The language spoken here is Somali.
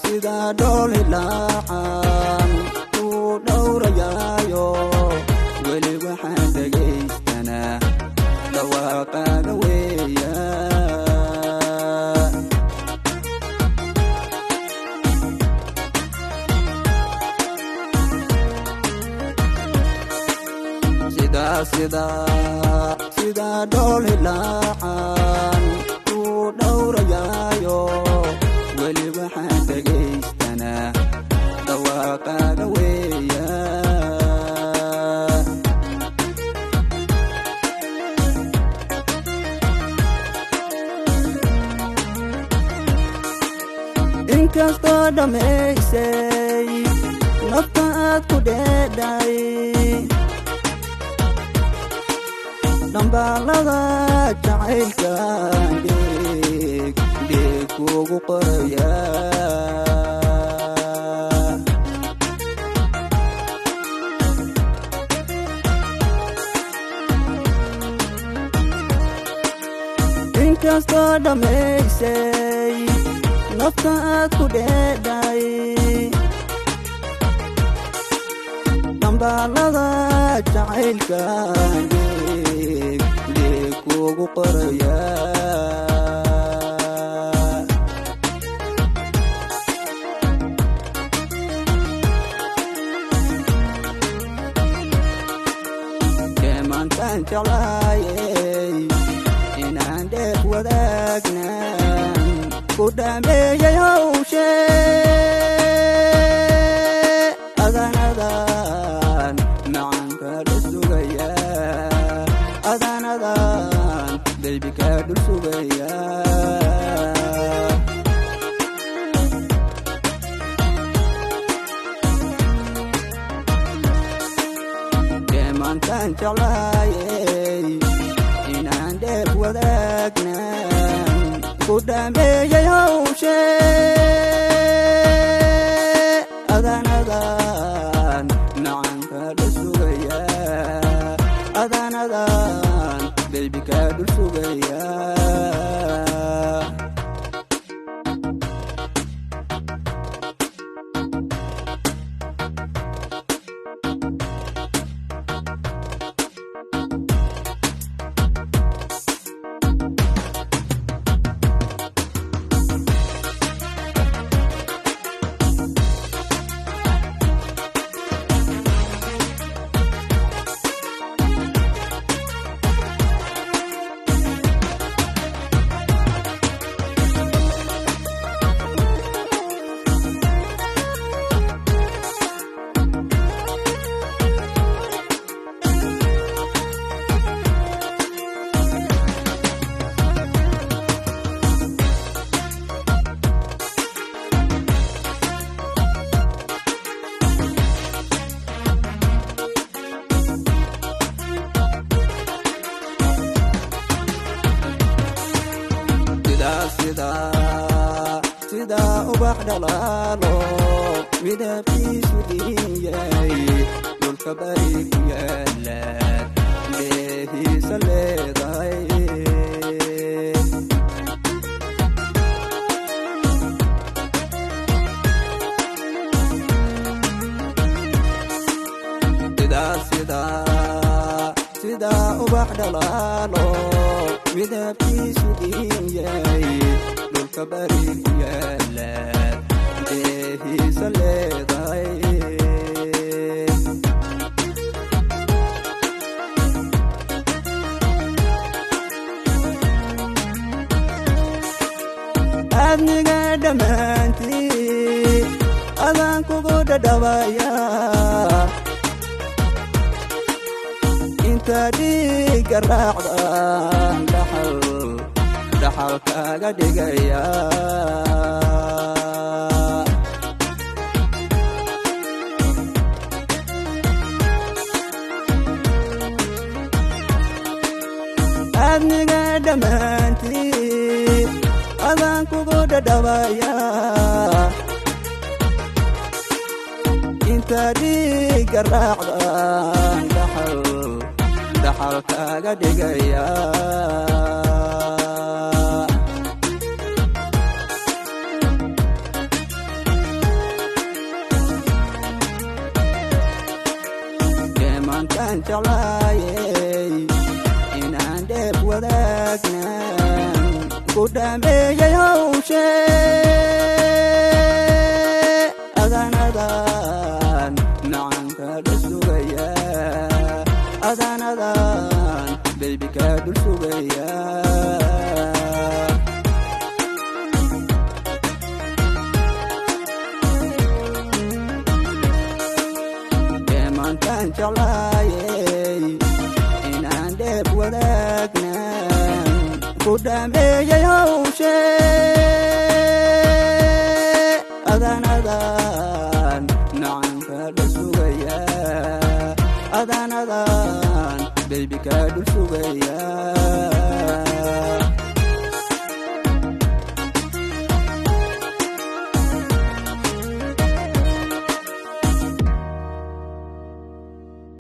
sida doli la'aan ku dhowrayayo weli waxaan dhagaystanaa dhawaaqaaga weeya sida doli la'aan ku dhowrayayo weli waxaan dhagaystanaa dhawaaqaaga weeya inkastoo dhammaysay nafta aad ku dheedhay dambaalada jacaylkan deeq kuugu qoraya inkastoo dhammaysay nafta aad ku dheedhay dambaalada jacaylkan deeq kuugu qoraya keemaantaan jeclaayay inaan deeq wadaagnan ku dhameeyay hawshee adanadan macanka dhusugaya adanadan qalbiga dhusugaya keemaantaan jeclaayay inaan deeq wadaagnan ku dhameeyay hawshee adanadan macanka dhusugaya adanadan qalbiga dhusugaya sida ubax dhalaalo midabkiisu dhiyay dhulka bari ku yaala leehiisa leedahay sida ubax dhalaalo midabkiisu dhiyay dhulka bari ku yaala leehiisa leedahay adniga dhammaantii adaan kugu dhadhawaya inta dhiiga raacdan dhaxal kaaga dhigaya adniga dhammaantii adaan kugu dhadhawaya inta dhiiga raacdan dhaxal kaaga dhigaya jeclaayay inaan dheef wadaagnan ku dhameeyay hawshee adanadan macanka dhasugaya adanadan baby ka dul sugaya deemantan jeclaayay inaan dheef wadaagnan ku dhameeyay hawshee adanadan macanka dhasugaya adanadan baby ka dul sugaya